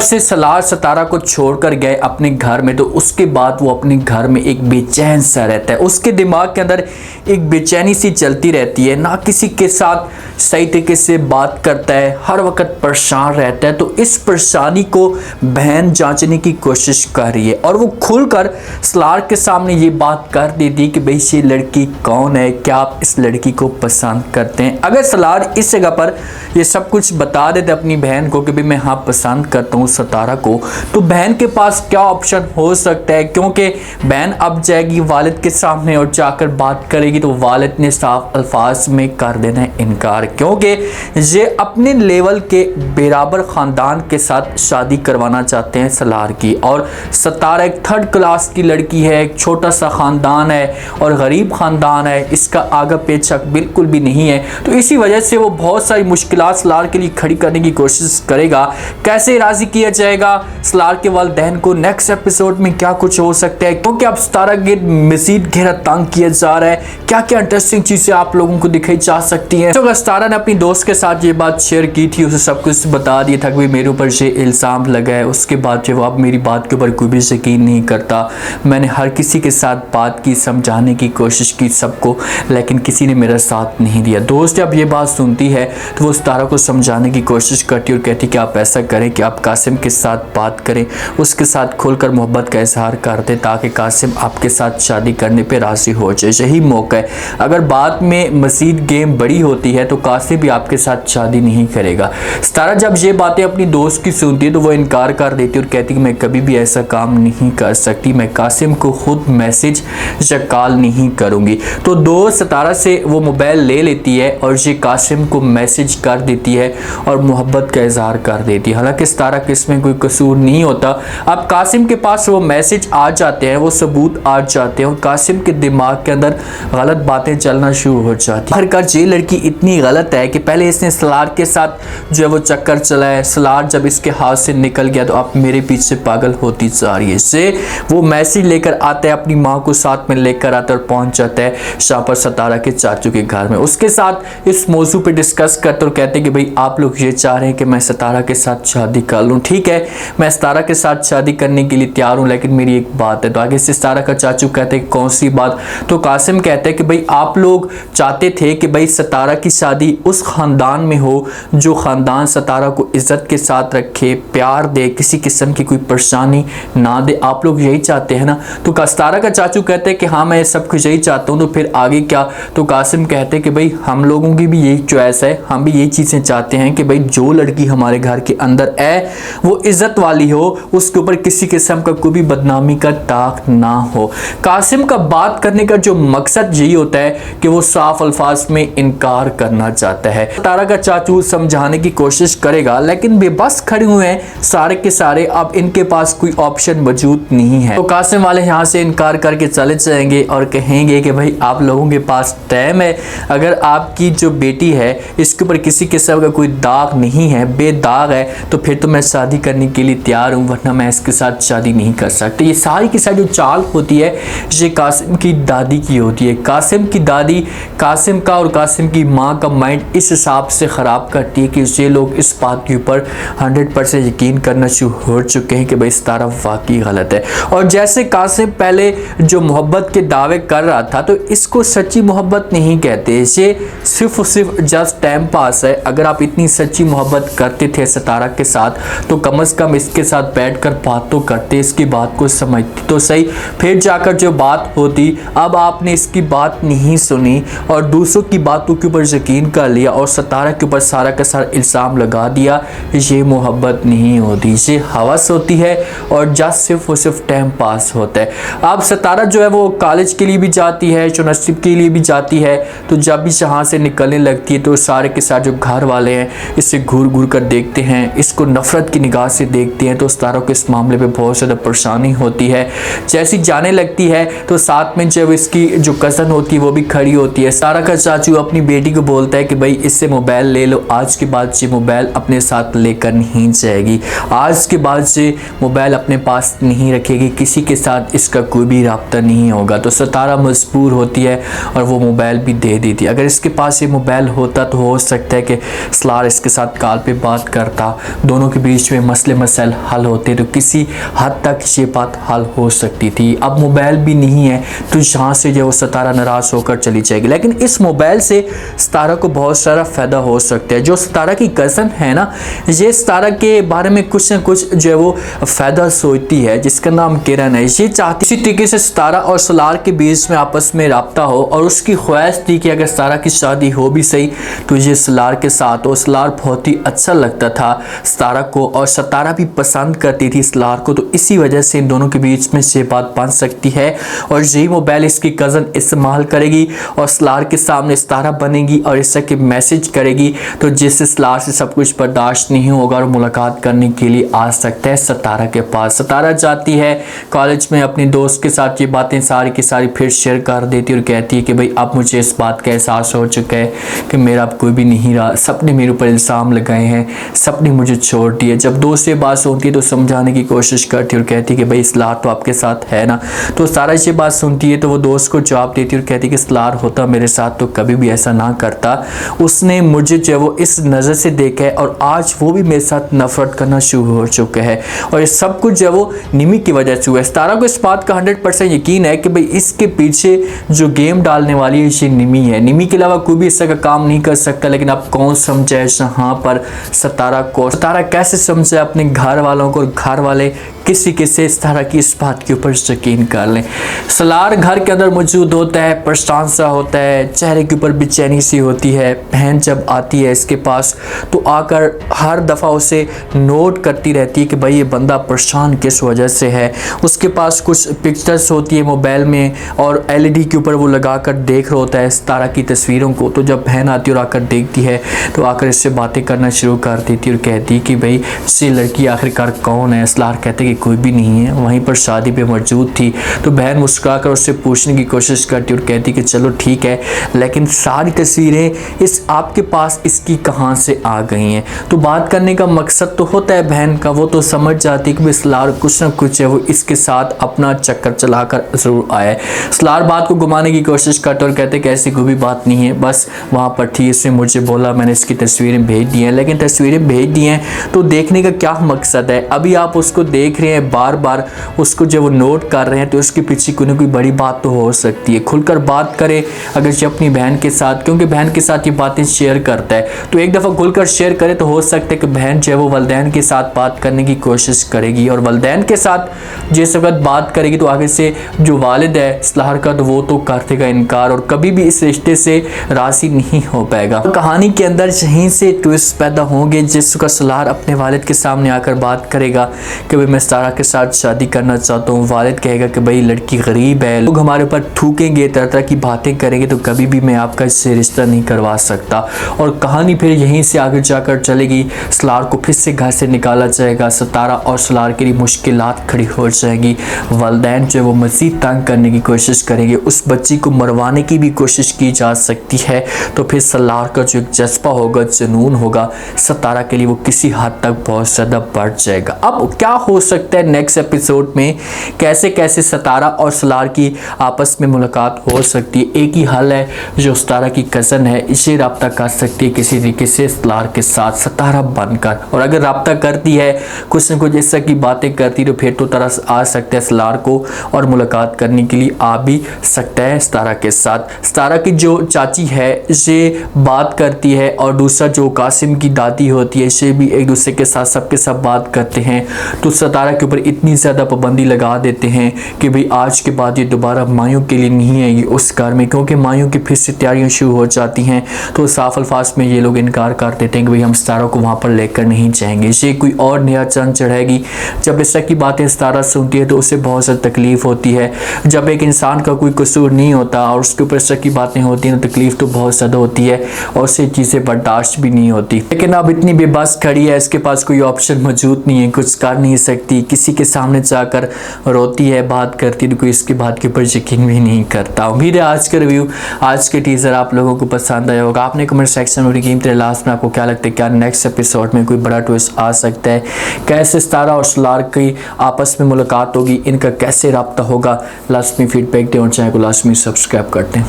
से सलार सितारा को छोड़कर गए अपने घर में, तो उसके बाद वो अपने घर में एक बेचैन सा रहता है। उसके दिमाग के अंदर एक बेचैनी सी चलती रहती है, ना किसी के साथ सही तरीके से बात करता है, हर वक्त परेशान रहता है। तो इस परेशानी को बहन जांचने की कोशिश कर रही है और वो खुलकर सलार के सामने ये बात कर देती कि भाई ये लड़की कौन है, क्या आप इस लड़की को पसंद करते हैं। अगर सलार इस जगह पर ये सब कुछ बता देते अपनी बहन को कि भाई मैं हाँ पसंद करता हूँ सितारा को, तो बहन के पास क्या ऑप्शन हो सकता है, क्योंकि बहन अब जाएगी वालिद के सामने और जाकर बात करेगी तो वालिद ने साफ अल्फाज में कर देना है इनकार, क्योंकि ये अपने लेवल के बराबर ख़ानदान के साथ शादी करवाना चाहते हैं सलार की। और सितारा एक थर्ड क्लास की लड़की है, एक छोटा सा ख़ानदान है और गरीब ख़ानदान है, इसका आगे पीछे बिल्कुल भी नहीं है। तो इसी वजह से वो बहुत सारी मुश्किलात सलार के लिए खड़ी करने की कोशिश करेगा। कैसे राज़ी किया जाएगा सलार के वालिदैन को, नेक्स्ट एपिसोड में क्या कुछ हो सकता है, क्योंकि अब सितारा के मजीद गहरा तंग किया जा रहा है। क्या क्या इंटरेस्टिंग चीज़ें आप लोगों को दिखाई जा सकती हैं। तो अगर सितारा ने अपनी दोस्त के साथ ये बात शेयर की थी, उसे सब कुछ बता दिया था कि मेरे ऊपर ये इल्ज़ाम लगा है, उसके बाद जो अब मेरी बात के ऊपर कोई भी यकीन नहीं करता। मैंने हर किसी के साथ बात की, समझाने की कोशिश की सबको, लेकिन किसी ने मेरा साथ नहीं दिया। दोस्त जब ये बात सुनती है तो वो सितारा को समझाने की कोशिश करती है और कहती कि आप ऐसा करें कि आप कासिम के साथ बात करें, उसके साथ खुलकर मोहब्बत का इजहार कर दें ताकि कासिम आपके साथ शादी करने पे राज़ी हो जाए। यही मौका है। अगर बाद में मज़ीद गेम बड़ी होती है तो कासिम भी आपके साथ शादी नहीं करेगा। सितारा जब ये बातें अपनी दोस्त की सुनती है तो वो इनकार कर देती है और कहती कि मैं कभी भी ऐसा काम नहीं कर सकती, मैं कासिम को खुद मैसेज या कॉल नहीं करूँगी। तो दोस्त सितारा से वो मोबाइल ले लेती है और ये कासिम को मैसेज कर देती है और मोहब्बत का इजहार कर देती है। हालांकि सितारा के इसमें कोई कसूर नहीं होता। अब कासिम के पास वो मैसेज आ जाते हैं, वो सबूत आ जाते हैं और कासिम के दिमाग के अंदर गलत बातें चलना शुरू हो जाती है। आखिरकार ये लड़की इतनी गलत है कि पहले इसने सलार के साथ जो है वो चक्कर चलाया, सलार जब इसके हाथ से निकल गया तो अब मेरे पीछे पागल होती जा रही है। इससे वो मैसेज लेकर आता है, अपनी माँ को साथ में लेकर आता है और पहुंच जाता है शाह पर सितारा के चाचू के घर में। उसके साथ इस मौजू पे डिस्कस करते और कहते हैं कि भाई आप लोग ये चाह रहे हैं कि मैं सितारा के साथ शादी कर लूँ, ठीक है मैं सितारा के साथ शादी करने के लिए तैयार हूँ, लेकिन मेरी एक बात है। तो आगे से सितारा का चाचू कहते हैं कौन सी बात। तो कासिम कहते हैं कि भाई आप लोग चाहते थे कि भाई सितारा की शादी उस ख़ानदान में हो जो ख़ानदान सितारा को इज़्ज़त के साथ रखे, प्यार दे, किसी किस्म की कोई परेशानी ना दे, आप लोग यही चाहते हैं ना। तो सितारा का चाचू कहते हैं कि हाँ मैं सब कुछ यही चाहता हूँ। तो फिर आगे क्या। तो कासिम कहते हैं कि भाई हम लोगों की भी यही चॉइस है, हम भी यही चीज़ें चाहते हैं कि भाई जो लड़की हमारे घर के अंदर है वो इज़्ज़त वाली हो, उसके ऊपर किसी किस्म का कोई भी बदनामी का दाग ना हो। कासिम का बात करने का जो मकसद यही होता है कि वो साफ अल्फाज में इनकार करना चाहता है। सितारा का चाचू समझाने की कोशिश करेगा लेकिन बेबस खड़े हुए हैं सारे के सारे, अब इनके पास कोई ऑप्शन मौजूद नहीं है। तो कासिम वाले यहाँ से इनकार करके चले जाएंगे और कहेंगे कि भाई आप लोगों के पास टाइम है, अगर आपकी जो बेटी है इसके ऊपर किसी किस्म का कोई दाग नहीं है, बेदाग है, तो फिर तो मैं शादी करने के लिए तैयार हूँ, वरना मैं इसके साथ शादी नहीं कर सकती। ये सारी की सारी जो चाल होती है ये कासिम की दादी की होती है। कासिम की दादी कासिम का और कासिम की माँ का माइंड इस हिसाब से ख़राब करती है कि ये लोग इस बात के ऊपर 100% यकीन करना शुरू हो चुके हैं कि भाई सितारा वाकई गलत है। और जैसे कासिम पहले जो मोहब्बत के दावे कर रहा था तो इसको सच्ची मोहब्बत नहीं कहते, ये सिर्फ और सिर्फ जस्ट टाइम पास है। अगर आप इतनी सच्ची मोहब्बत करते थे सितारा के साथ तो कम से कम इसके साथ बैठकर बात तो करते, इसकी बात को समझते तो सही, फिर जाकर जो बात होती। अब आपने इसकी बात नहीं सुनी और दूसरों की बातों के ऊपर यकीन कर लिया और सितारा के ऊपर सारा का सारा इल्ज़ाम लगा दिया। ये मोहब्बत नहीं होती, ये हवस होती है और जस्ट सिर्फ और सिर्फ टाइम पास होता है। अब सितारा जो है वो कॉलेज के लिए भी जाती है, यूनिवर्सिटी के लिए भी जाती है, तो जब भी यहाँ से निकलने लगती है तो सारे के साथ जो घर वाले हैं इसे घूर घूर कर देखते हैं, इसको नफरत की निगाह से देखते हैं। तो सितारा को इस मामले पे बहुत ज़्यादा परेशानी होती है। जैसी जाने लगती है तो साथ में जब इसकी जो कज़न होती है वो भी खड़ी होती है। सितारा का चाचू अपनी बेटी को बोलता है कि भाई इससे मोबाइल ले लो, आज के बाद ये मोबाइल अपने साथ लेकर नहीं जाएगी, आज के बाद से मोबाइल अपने पास नहीं रखेगी, किसी के साथ इसका कोई भी राब्ता नहीं होगा। तो सितारा मजबूर होती है और वो मोबाइल भी दे देती है। अगर इसके पास ये मोबाइल होता तो हो सकता है कि सलार इसके साथ कॉल पे बात करता, दोनों के बीच बीच में मसले मसाइल हल होते तो किसी हद तक ये बात हल हो सकती थी। अब मोबाइल भी नहीं है तो यहाँ से जो सितारा नाराज़ होकर चली जाएगी। लेकिन इस मोबाइल से सितारा को बहुत सारा फ़ायदा हो सकता है। जो सितारा की कज़न है ना, ये सितारा के बारे में कुछ ना कुछ जो है वो फ़ायदा सोचती है, जिसका नाम किरण है। ये चाहती इसी तरीके से सितारा और सलार के बीच में आपस में रब्ता हो, और उसकी ख्वाहिश थी कि अगर सितारा की शादी हो भी सही तो ये सलार के साथ हो। सलार बहुत ही अच्छा लगता था सितारा को, और सितारा भी पसंद करती थी सलार को, तो इसी वजह से इन दोनों के बीच में ये बात बन सकती है। और यही मोबाइल इसकी कज़न इस्तेमाल करेगी और सलार के सामने सितारा बनेगी और इससे कि मैसेज करेगी, तो जिससे सलार से सब कुछ बर्दाश्त नहीं होगा और मुलाकात करने के लिए आ सकता है सितारा के पास। सितारा जाती है कॉलेज में अपने दोस्त के साथ, ये बातें सारी की सारी फिर शेयर कर देती है और कहती है कि भाई अब मुझे इस बात का एहसास हो चुका है कि मेरा अब कोई भी नहीं रहा, सबने मेरे ऊपर इल्ज़ाम लगाए हैं, सबने मुझे छोड़ दिया। जब दोस्त से बात सुनती है तो समझाने की कोशिश करती है और कहती है कि भाई सलार तो आपके साथ है ना। तो सारा ये बात सुनती है तो वो दोस्त को जवाब देती है और कहती है कि सलार होता मेरे साथ तो कभी भी ऐसा ना करता, उसने मुझे जो है वो इस नज़र से देखा है और आज वो भी मेरे साथ नफरत करना शुरू हो चुका है, और ये सब कुछ जो है वो निमी की वजह से हुआ है। सितारा को इस बात का 100% यकीन है कि भाई इसके पीछे जो गेम डालने वाली है ये निमी है। निमी के अलावा कोई भी इस तरह का काम नहीं कर सकता। लेकिन अब कौन समझे यहाँ पर सितारा को, सितारा कैसे समझे अपने घर वालों को, और घर वाले किसी किसी इस तरह की इस बात के ऊपर यकीन कर लें। सलार घर के अंदर मौजूद होता है, परेशान सा होता है, चेहरे के ऊपर बेचैनी सी होती है। बहन जब आती है इसके पास तो आकर हर दफ़ा उसे नोट करती रहती है कि भाई ये बंदा परेशान किस वजह से है। उसके पास कुछ पिक्चर्स होती है मोबाइल में और LED के ऊपर वो लगा कर देख रहा होता है सितारा की तस्वीरों को। तो जब बहन आती है और आकर देखती है तो आकर इससे बातें करना शुरू कर देती है और कहती है कि भाई ये लड़की आखिरकार कौन है। सलार कहते कि कोई भी नहीं है, वहीं पर शादी पे मौजूद थी। तो बहन मुस्कुराकर उससे पूछने की कोशिश करती और कहती कि चलो ठीक है, लेकिन सारी तस्वीरें इस आपके पास इसकी कहाँ से आ गई हैं। तो बात करने का मकसद तो होता है बहन का, वो तो समझ जाती कि सलार कुछ ना कुछ है वो इसके साथ अपना चक्कर चलाकर ज़रूर आया है। सलार बात को घुमाने की कोशिश करते और कहते कि ऐसी कोई भी बात नहीं है, बस वहाँ पर थी, इसने मुझे बोला, मैंने इसकी तस्वीरें भेज दी हैं। लेकिन तस्वीरें भेज दी हैं तो देखने का क्या मकसद है? अभी आप उसको देख रहे हैं, बार बार उसको जब वो नोट कर रहे हैं तो उसके पीछे कोई ना कोई बड़ी बात तो हो सकती है। खुलकर बात करे अगर ये अपनी बहन के साथ, क्योंकि बहन के साथ ये बातें शेयर करता है, तो एक दफ़ा खुलकर शेयर करे तो हो सकता है कि बहन जो है वो वलदैन के साथ बात करने की कोशिश करेगी, और वलदैन के साथ जिस वक्त बात करेगी तो आगे से जो वालिद है सलार का तो वो तो कर देगा इनकार और कभी भी इस रिश्ते से राज़ी नहीं हो पाएगा। कहानी के अंदर यहीं से ट्विस्ट पैदा होंगे जिसका सलार अपने वालिद के सामने आकर बात करेगा कि भाई मैं सितारा के साथ शादी करना चाहता हूँ। वालिद कहेगा कि भाई लड़की गरीब है, लोग हमारे ऊपर थूकेंगे, तरह तरह की बातें करेंगे, तो कभी भी मैं आपका इससे रिश्ता नहीं करवा सकता। और कहानी फिर यहीं से आगे जाकर चलेगी। सलार को फिर से घर से निकाला जाएगा, सितारा और सलार के लिए मुश्किलात खड़ी हो जाएंगी। वालिदैन जो है वो मज़ीद तंग करने की कोशिश करेंगे, उस बच्ची को मरवाने की भी कोशिश की जा सकती है। तो फिर सलार का जो एक जज्बा होगा, जुनून होगा सितारा के लिए, वो किसी हद तक बहुत ज़्यादा बढ़ जाएगा। अब क्या हो सकता है नेक्स्ट एपिसोड में, कैसे कैसे सितारा और सलार की आपस में मुलाकात हो सकती है। एक ही हल है, जो सितारा की कज़न है इसे रब्ता कर सकती है किसी तरीके से सलार के साथ सितारा बनकर, और अगर रब्ता करती है कुछ न कुछ इस तरह की बातें करती तो फिर तो तरस आ सकता है सलार को और मुलाकात करने के लिए आ भी सकता है सितारा के साथ। सितारा की जो चाची है इसे बात करती है, और दूसरा जो कासिम की दादी होती है इसे भी एक दूसरे के साथ सबके सब बात करते हैं। तो सितारा के ऊपर इतनी ज़्यादा पाबंदी लगा देते हैं कि भाई आज के बाद ये दोबारा मायूं के लिए नहीं आएगी उस घर में, क्योंकि मायूं की फिर से तैयारियां शुरू हो जाती हैं। तो साफ अल्फाज में ये लोग इनकार कर देते हैं कि भाई हम सितारा को वहाँ पर लेकर नहीं जाएंगे, ये कोई और नया चंद चढ़ेगी। जब इस तरह की बातें सितारा सुनती है तो उसे बहुत ज़्यादा तकलीफ़ होती है। जब एक इंसान का कोई कसूर नहीं होता और उसके ऊपर इस तरह की बातें होती हैं तो तकलीफ़ तो बहुत ज़्यादा होती है और उससे चीज़ें बर्दाश्त भी नहीं होती। लेकिन अब इतनी बेबस खड़ी है, इसके पास कोई ऑप्शन मौजूद नहीं है, कुछ कर नहीं सकती, किसी के सामने जाकर रोती है, बात करती है, तो कोई इसकी बात के ऊपर यकीन भी नहीं करता। उम्मीद है आज का रिव्यू, आज के टीज़र आप लोगों को पसंद आया होगा। आपने कमेंट सेक्शन में कीमत लास्ट में आपको क्या लगता है, क्या नेक्स्ट एपिसोड में कोई बड़ा ट्विस्ट आ सकता है, कैसे सितारा और सलार की आपस में मुलाकात होगी, इनका कैसे रब्ता होगा। लास्ट में फीडबैक दें और चैनल को लास्ट में सब्सक्राइब करते हैं।